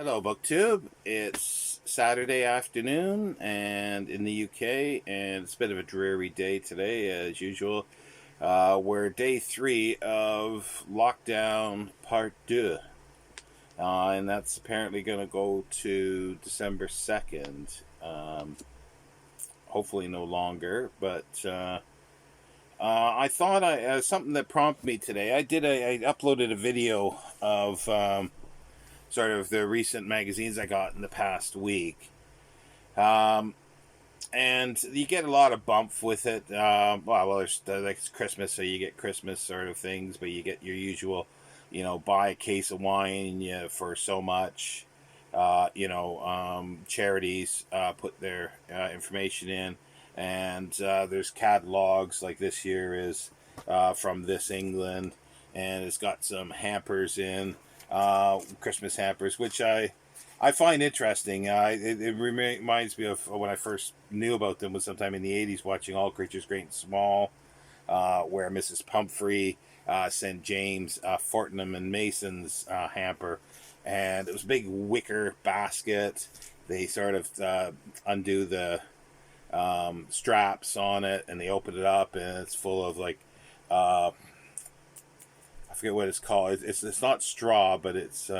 Hello, BookTube. It's Saturday afternoon, and in the UK, and it's a bit of a dreary day today, as usual. We're day three of lockdown part two, and that's apparently going to go to December 2nd. Hopefully, no longer, but I thought something that prompted me today. I uploaded a video of sort of the recent magazines I got in the past week. Um, and you get a lot of bump with it. There's like it's Christmas, so you get Christmas sort of things, but you get your usual, buy a case of wine for so much. Charities put their information in, and there's catalogs like this year is from This England, and it's got some hampers in, Christmas hampers, which I find interesting. It reminds me of when I first knew about them was sometime in the 80s watching All Creatures Great and Small, where Mrs. Pumphrey sent James Fortnum and Mason's hamper. And it was a big wicker basket. They sort of undo the straps on it and they open it up, and it's full of like, I forget what it's called. It's not straw, but it's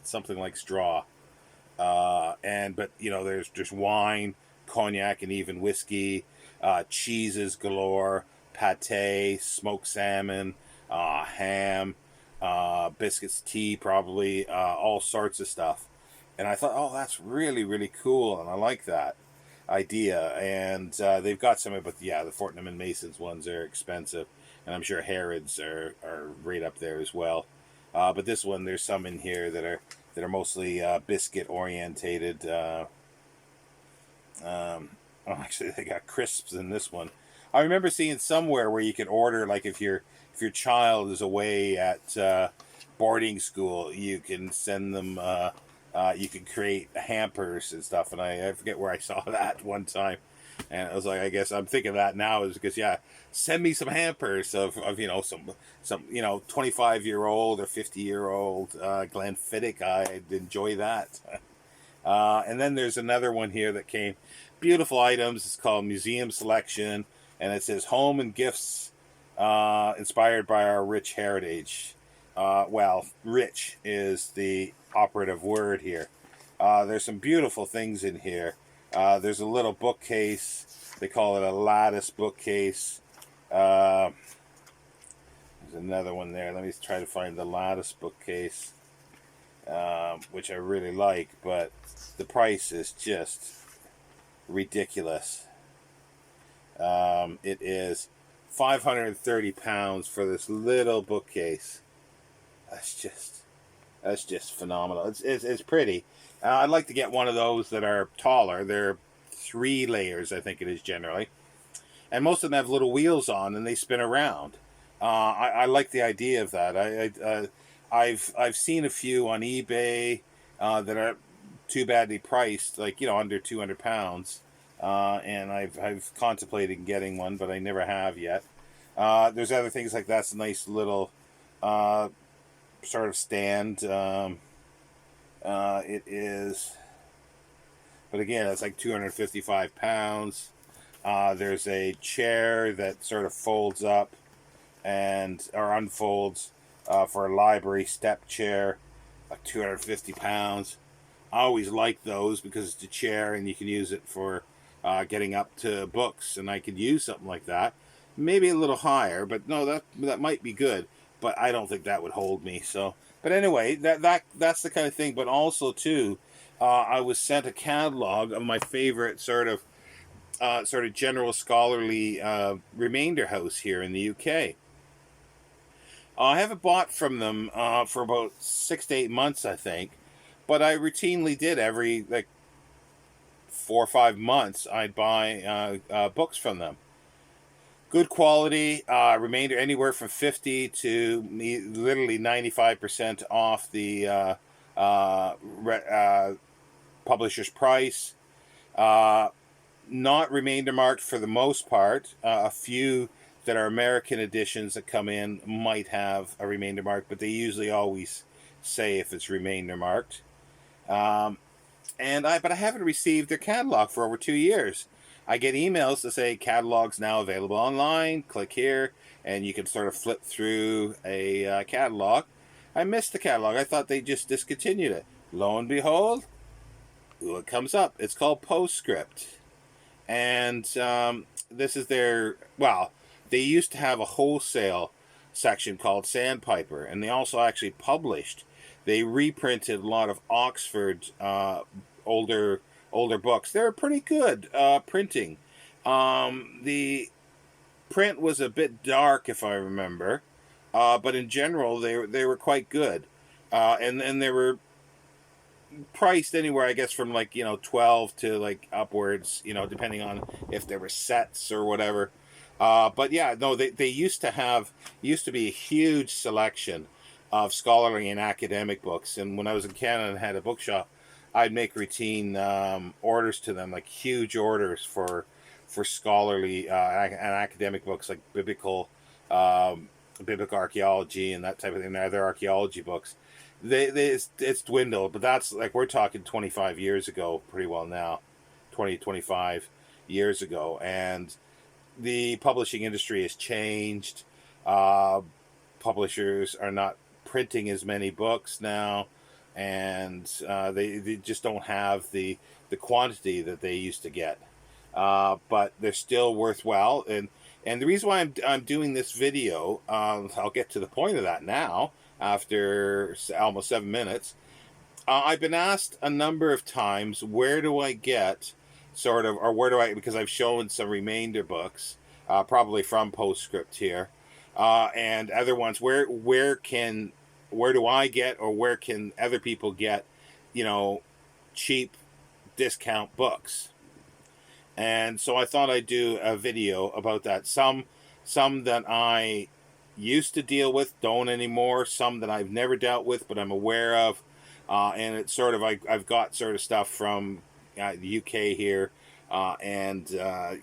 something like straw. But there's wine, cognac, and even whiskey, cheeses galore, pate, smoked salmon, ham, biscuits, tea, probably all sorts of stuff. And I thought, oh, that's really really cool, and I like that idea. And they've got some, but yeah, the Fortnum and Mason's ones are expensive, and I'm sure Harrods are right up there as well. But this one, there's some in here that are mostly biscuit orientated. Actually, they got crisps in this one. I remember seeing somewhere where you could order, like if your child is away at boarding school, you can send them. You can create hampers and stuff, and I forget where I saw that one time. And I was like, I guess I'm thinking that now is because, yeah, send me some hampers of some 25-year-old or 50-year-old Glenfiddich. I'd enjoy that. And then there's another one here that came, beautiful items. It's called Museum Selection, and it says Home and Gifts inspired by our rich heritage. Rich is the operative word here. There's some beautiful things in here. There's a little bookcase. They call it a lattice bookcase. There's another one there. Let me try to find the lattice bookcase, which I really like, but the price is just ridiculous. It is £530 for this little bookcase. That's just that's just phenomenal. It's pretty. I'd like to get one of those that are taller. They're 3 layers, I think it is generally, and most of them have little wheels on and they spin around. I like the idea of that. I've seen a few on eBay that are too badly priced, like under £200, and I've contemplated getting one, but I never have yet. There's other things like that's a nice little uh, sort of stand. It is, but again, it's like £255. There's a chair that sort of folds up and or unfolds for a library step chair, like £250. I always like those because it's a chair and you can use it for getting up to books, and I could use something like that. Maybe a little higher, but no, that might be good. But I don't think that would hold me. So, but anyway, that's the kind of thing. But also too, I was sent a catalog of my favorite sort of general scholarly remainder house here in the UK. I haven't bought from them for about 6 to 8 months, I think, but I routinely did every like 4 or 5 months. I'd buy books from them. Good quality, remainder anywhere from 50 to literally 95% off the publisher's price. Uh, Not remainder marked for the most part. A few that are American editions that come in might have a remainder mark, but they usually always say if it's remainder marked. But I haven't received their catalog for over 2 years. I get emails to say catalog's now available online. Click here, and you can sort of flip through a catalog. I missed the catalog. I thought they just discontinued it. Lo and behold, it comes up. It's called Postscript, and this is their, well, they used to have a wholesale section called Sandpiper, and they also actually published. They reprinted a lot of Oxford older older books. They're pretty good printing. The print was a bit dark, if I remember, but in general, they were quite good, and they were priced anywhere, I guess, from like 12 to like upwards, depending on if there were sets or whatever. But yeah, no, they used to be a huge selection of scholarly and academic books. And when I was in Canada and had a bookshop, I'd make routine orders to them, like huge orders for scholarly and academic books, like biblical archaeology and that type of thing. Other archaeology books, it's dwindled, but that's like we're talking 25 years ago, pretty well now, 25 years ago, and the publishing industry has changed. Publishers are not printing as many books now, and they just don't have the quantity that they used to get. But they're still worthwhile, and the reason why I'm doing this video, I'll get to the point of that now after almost 7 minutes. I've been asked a number of times, where do I get sort of, or where do I, because I've shown some remainder books, probably from Postscript here, and other ones, where do I get, or where can other people get, cheap discount books? And so I thought I'd do a video about that. Some that I used to deal with, don't anymore. Some that I've never dealt with, but I'm aware of. And it's sort of, I've got sort of stuff from the UK here, and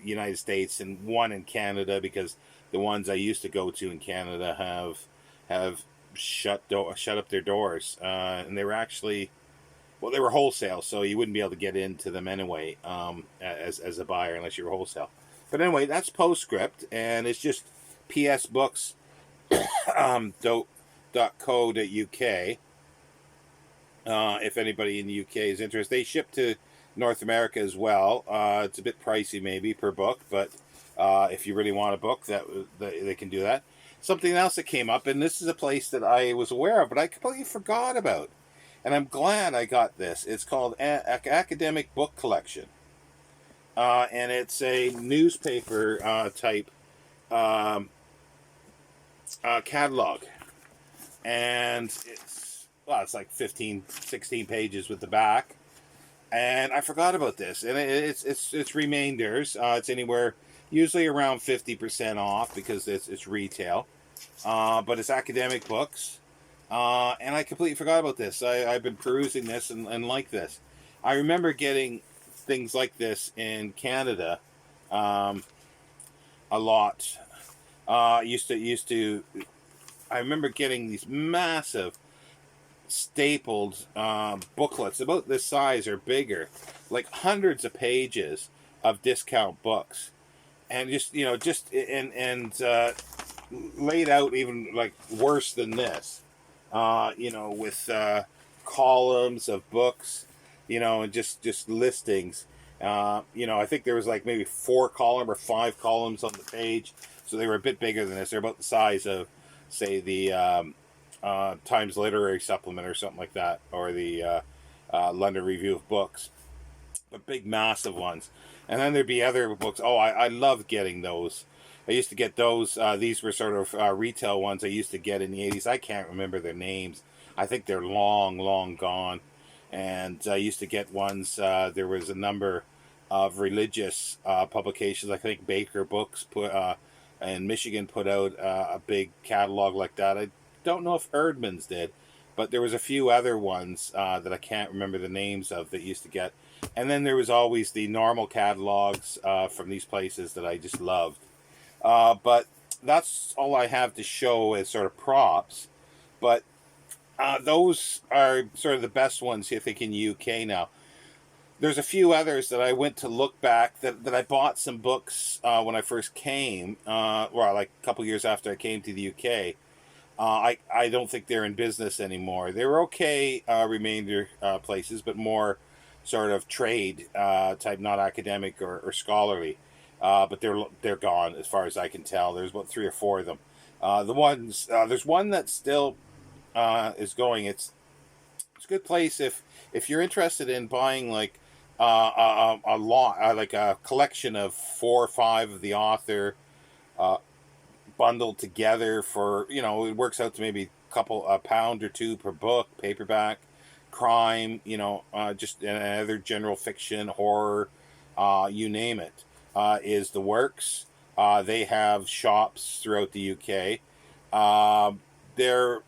United States, and one in Canada, because the ones I used to go to in Canada have shut up their doors, and they were actually, well, they were wholesale, so you wouldn't be able to get into them anyway, as a buyer, unless you were wholesale. But anyway, that's Postscript, and it's just psbooks .co.uk. If anybody in the UK is interested, they ship to North America as well. It's a bit pricey maybe per book, but if you really want a book, that they can do that. Something else that came up, and this is a place that I was aware of, but I completely forgot about, and I'm glad I got this. It's called Academic Book Collection, and it's a newspaper type catalog, and it's like 15, 16 pages with the back. And I forgot about this, and it's remainders. It's anywhere usually around 50% off, because it's retail, but it's academic books. And I completely forgot about this. I've been perusing this and like this. I remember getting things like this in Canada a lot. Used to. I remember getting these massive stapled booklets about this size or bigger, like hundreds of pages of discount books, and just laid out even like worse than this, with columns of books, and just listings. I think there was like maybe 4 column or 5 columns on the page, so they were a bit bigger than this. They're about the size of, say, the Times Literary Supplement or something like that, or the London Review of Books, but big, massive ones. And then there'd be other books. Oh, I love getting those. I used to get those. These were sort of retail ones I used to get in the 80s. I can't remember their names. I think they're long, long gone. And I used to get ones. There was a number of religious publications. I think Baker Books in Michigan put out a big catalog like that. I don't know if Erdman's did, but there was a few other ones that I can't remember the names of that used to get. And then there was always the normal catalogs from these places that I just loved. But that's all I have to show as sort of props. But Those are sort of the best ones, I think, in UK now. There's a few others that I went to look back that I bought some books when I first came, well, like a couple years after I came to the UK. I don't think they're in business anymore. They were okay remainder places, but more sort of trade type, not academic or scholarly. But they're gone as far as I can tell. There's about three or four of them. There's one that still is going. It's a good place if you're interested in buying like a lot like a collection of four or five of the author uh, bundled together for, it works out to maybe a pound or two per book, paperback, crime, just another general fiction, horror, you name it, is the works. They have shops throughout the UK. Their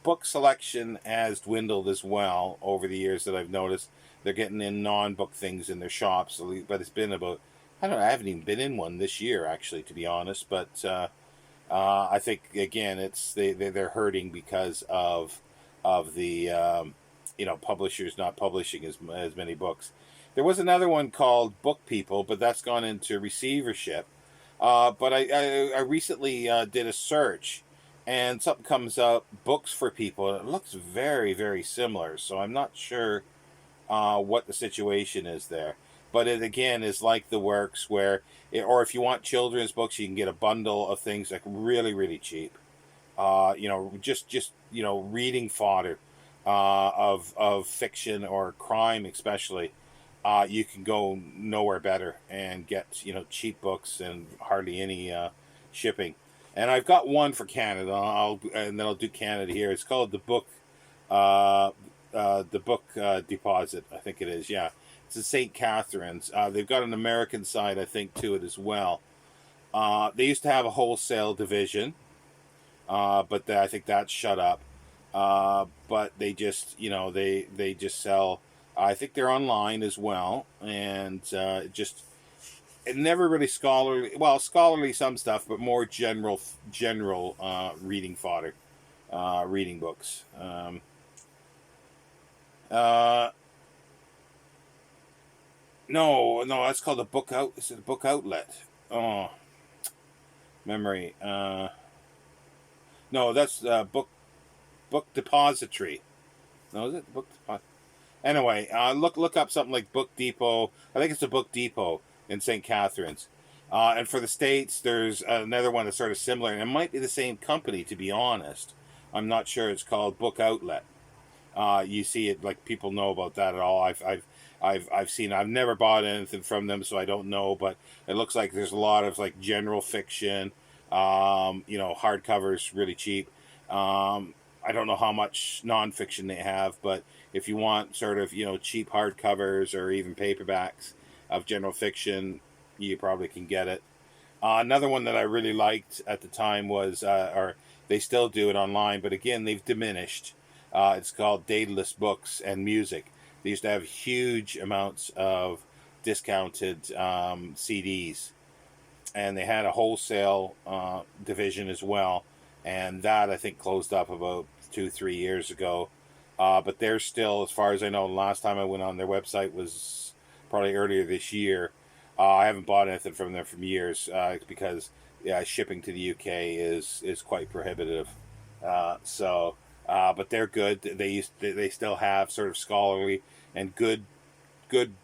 book selection has dwindled as well over the years that I've noticed. They're getting in non-book things in their shops, but it's been about, I don't know, I haven't even been in one this year actually, to be honest. But I think again, they're hurting because of the publishers not publishing as many books. There was another one called Book People, but that's gone into receivership. But I recently did a search, and something comes up, Books for People, and it looks very, very similar. So I'm not sure what the situation is there. But it again is like the works or if you want children's books, you can get a bundle of things like really, really cheap. Just reading fodder of fiction or crime, especially. You can go nowhere better and get cheap books and hardly any shipping. And I've got one for Canada. And then I'll do Canada here. It's called uh, the book deposit. I think it is. Yeah, it's in St. Catharines. They've got an American side, I think, to it as well. They used to have a wholesale division, but I think that's shut up. But they just, they just sell. I think they're online as well, and it never really scholarly. Well, scholarly some stuff, but more general reading fodder, reading books. Uh, no, no, that's called a book out. Is it a book outlet? Oh, memory. No, that's book depository. No, is it book depository? Anyway, look up something like Book Depot. I think it's a Book Depot in St. Catharines. And for the States, there's another one that's sort of similar, and it might be the same company, to be honest. I'm not sure. It's called Book Outlet. You see it, like, people know about that at all. I've seen. I've never bought anything from them, so I don't know. But it looks like there's a lot of like general fiction. Hardcovers really cheap. I don't know how much nonfiction they have, but if you want sort of cheap hardcovers or even paperbacks of general fiction, you probably can get it. Another one that I really liked at the time was, or they still do it online, but again they've diminished. It's called Daedalus Books and Music. They used to have huge amounts of discounted CDs, and they had a wholesale division as well, and that I think closed up about 2-3 years ago. But they're still, as far as I know, the last time I went on their website was probably earlier this year. I haven't bought anything from them for years because shipping to the UK is quite prohibitive. But they're good. They still have sort of scholarly and good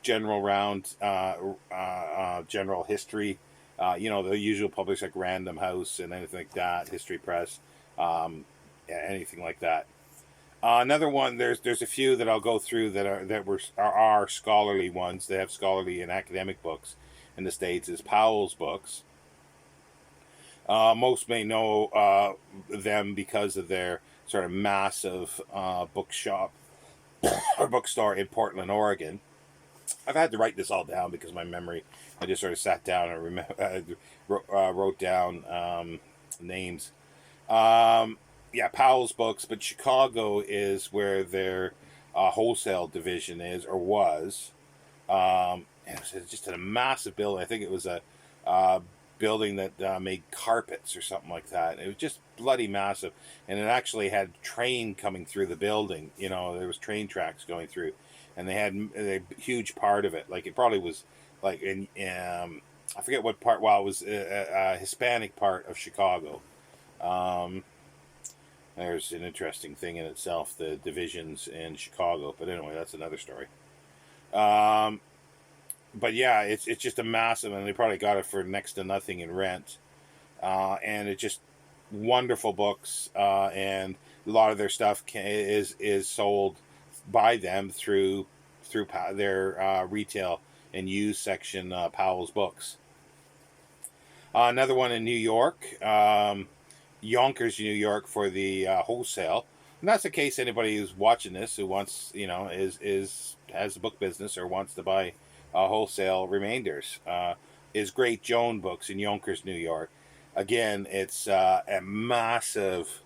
general round general history. The usual publishers like Random House and anything like that, History Press, anything like that. Another one, there's a few that I'll go through that are scholarly ones. They have scholarly and academic books in the States. Is Powell's Books. Most may know them because of their sort of massive bookshop or bookstore in Portland, Oregon. I've had to write this all down because my memory. I just sort of sat down and wrote down names. Yeah, Powell's Books, but Chicago is where their wholesale division is or was. And it was just a massive building. I think it was a building that made carpets or something like that. It was just bloody massive, and it actually had train coming through the building. You know, there was train tracks going through, and they had a huge part of it. Like it probably was like in I forget what part. Well, it was a Hispanic part of Chicago. Um, there's an interesting thing in itself, the divisions in Chicago. But anyway, that's another story. Um, but yeah, it's just a massive, and they probably got it for next to nothing in rent. And it's just wonderful books, and a lot of their stuff is sold by them through their retail and used section, Powell's Books. Another one in New York, Yonkers, New York, for the wholesale. And that's in case anybody who's watching this who wants, is has a book business or wants to buy wholesale remainders. Is Great Joan Books in Yonkers, New York. Again, it's a massive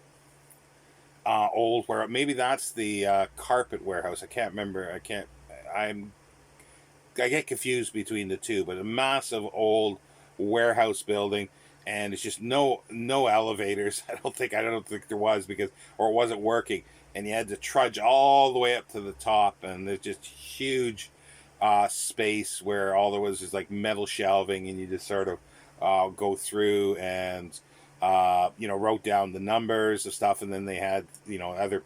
old warehouse. Maybe that's the carpet warehouse. I can't remember. I'm. I get confused between the two, but a massive old warehouse building, and it's just no elevators. I don't think there was, because or it wasn't working, and you had to trudge all the way up to the top, and there's just huge space where all there was is like metal shelving, and you just sort of go through and wrote down the numbers of stuff, and then they had other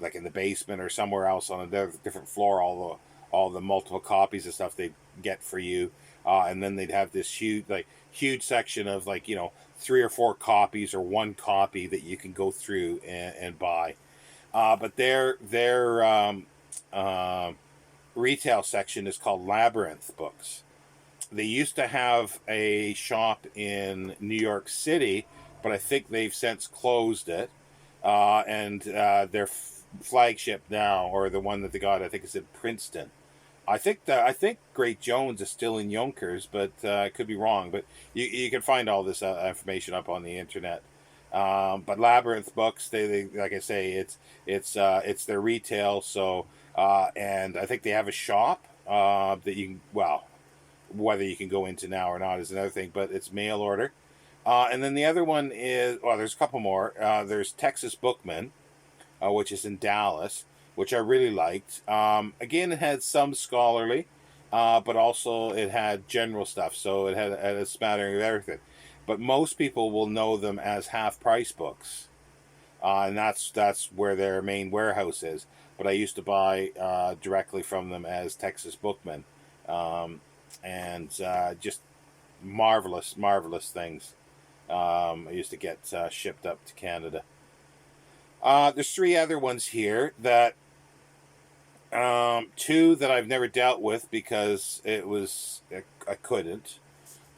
like in the basement or somewhere else on a different floor, all the multiple copies of stuff they get for you, and then they'd have this huge section of 3 or 4 copies or one copy that you can go through and buy. But their retail section is called Labyrinth Books. They used to have a shop in New York City, but I think they've since closed it. And their flagship now, or the one that they got, I think is in Princeton. I think Great Jones is still in Yonkers, but I could be wrong. But you can find all this information up on the internet. But Labyrinth Books, they like I say, it's their retail. So and I think they have a shop that you can, well, whether you can go into now or not is another thing. But it's mail order. And then the other one is, well, there's a couple more. There's Texas Bookman, which is in Dallas, which I really liked. Again, it had some scholarly, but also it had general stuff, so it had a smattering of everything. But most people will know them as half price books, and that's where their main warehouse is. But I used to buy directly from them as Texas Bookman, and just marvelous things. I used to get shipped up to Canada. There's 3 other ones here that 2 that I've never dealt with because I couldn't.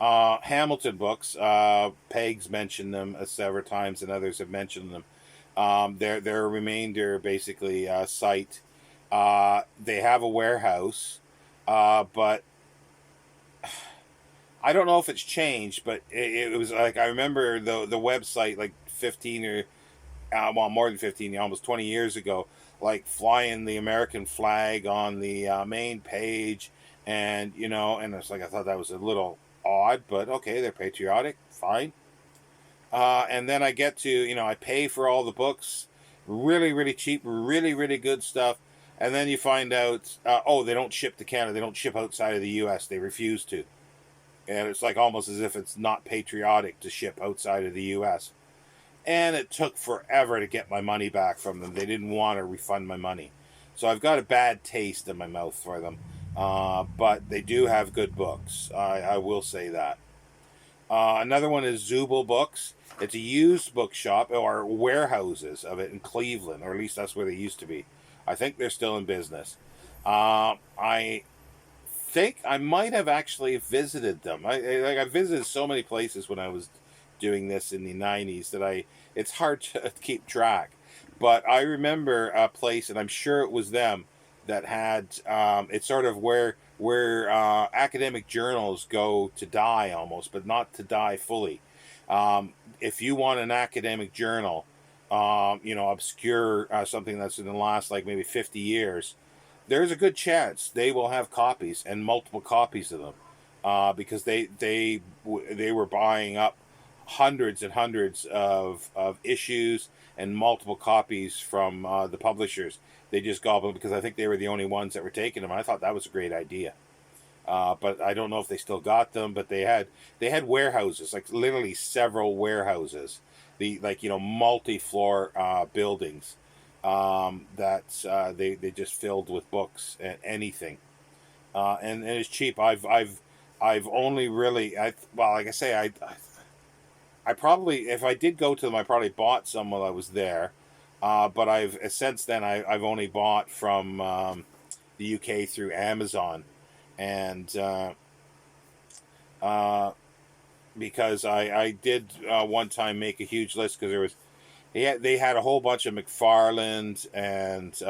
Hamilton Books. Peg's mentioned them several times, and others have mentioned them. They're a remainder basically site. They have a warehouse, but I don't know if it's changed. But it was like, I remember the website like 15 or well, more than 15, almost 20 years ago, like flying the American flag on the main page, and and it's like, I thought that was a little odd, but okay, they're patriotic, fine. And then I get to, I pay for all the books, really cheap, really good stuff, and then you find out, oh, they don't ship to Canada, they don't ship outside of the U.S., they refuse to, and it's like almost as if it's not patriotic to ship outside of the U.S. And it took forever to get my money back from them. They didn't want to refund my money. So I've got a bad taste in my mouth for them. But they do have good books. I will say that. Another one is Zubel Books. It's a used bookshop, or warehouses of it in Cleveland, or at least that's where they used to be. I think they're still in business. I think I might have actually visited them. I visited so many places when I was doing this in the 90s that it's hard to keep track. But I remember a place, and I'm sure it was them, that had it's sort of where academic journals go to die almost, but not to die fully. If you want an academic journal, obscure, something that's in the last like maybe 50 years, there's a good chance they will have copies, and multiple copies of them. because they were buying up hundreds and hundreds of issues and multiple copies from the publishers. They just gobbled them because I think they were the only ones that were taking them. I thought that was a great idea. But I don't know if they still got them. But they had warehouses, like literally several warehouses, the like multi-floor buildings that they just filled with books and anything, and it's cheap. I've only really well, like I say, I probably, if I did go to them, I probably bought some while I was there. But I've since then I've only bought from the UK through Amazon, and uh, because I did one time make a huge list because they had a whole bunch of McFarland and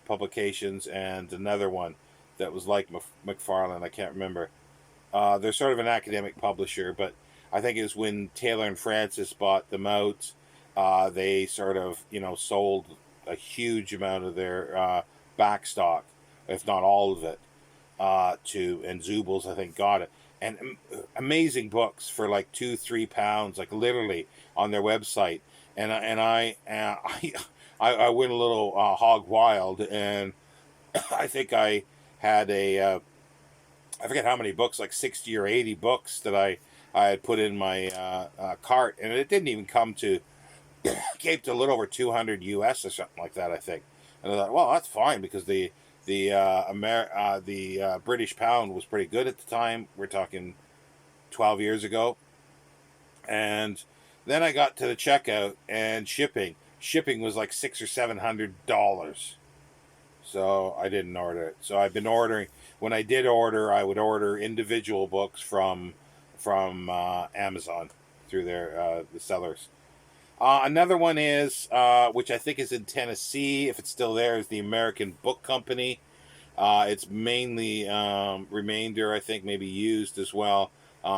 publications and another one that was like McFarland. I can't remember. They're sort of an academic publisher, but I think it was when Taylor and Francis bought them out. They sort of sold a huge amount of their back stock, if not all of it, and Zubel's I think got it. And amazing books for like £2-3, like literally on their website. And I went a little hog wild, and I think I had I forget how many books, like 60 or 80 books that I had put in my cart, and it didn't even come to came to a little over 200 US or something like that, I think. And I thought, well, that's fine because the British pound was pretty good at the time. We're talking 12 years ago, and then I got to the checkout and shipping. Shipping was like $600 or $700. So I didn't order it. So I've been ordering. When I did order, I would order individual books from Amazon through their the sellers. Another one is which I think is in Tennessee. If it's still there, is the American Book Company. It's mainly Remainder, I think, maybe used as well.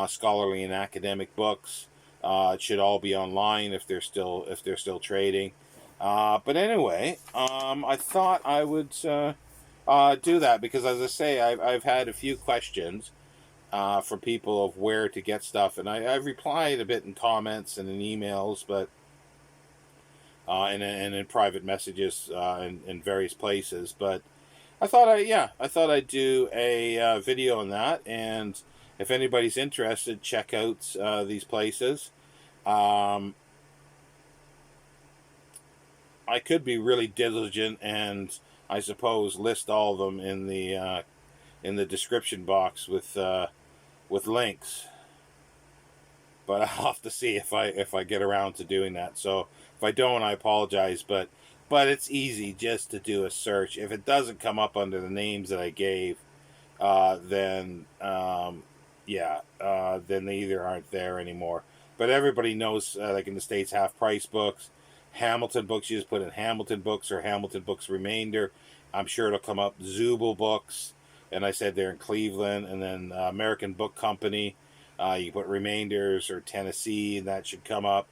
Scholarly and academic books. It should all be online if they're still trading. But anyway, I thought I would do that because, as I say, I've had a few questions from people of where to get stuff, and I've replied a bit in comments and in emails, but and in private messages in various places. But I thought I'd do a video on that, and if anybody's interested, check out these places. Um, I could be really diligent and I suppose list all of them in the description box with links, but I'll have to see if I get around to doing that. So if I don't, I apologize, but it's easy just to do a search. If it doesn't come up under the names that I gave, then then they either aren't there anymore. But everybody knows, like in the States, Half Price Books, Hamilton Books. You just put in Hamilton Books or Hamilton Books Remainder. I'm sure it'll come up. Zubel Books, and I said they're in Cleveland, and then American Book Company. You put Remainders or Tennessee, and that should come up.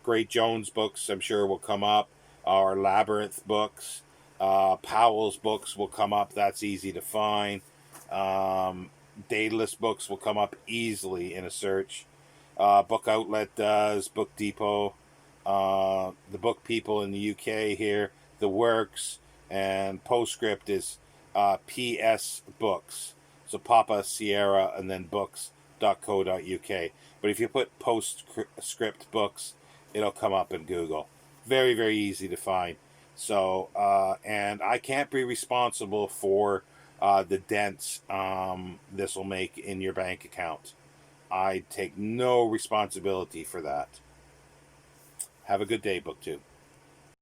Great Jones Books, I'm sure, will come up. Or Labyrinth Books. Powell's Books will come up. That's easy to find. Daedalus Books will come up easily in a search. Book Outlet does. Book Depot. The Book People in the UK here. The Works. And Postscript is PS Books. So Papa, Sierra, and then books.co.uk. But if you put Postscript Books, it'll come up in Google. Very, very easy to find. So, and I can't be responsible for the dents this will make in your bank account. I take no responsibility for that. Have a good day, BookTube.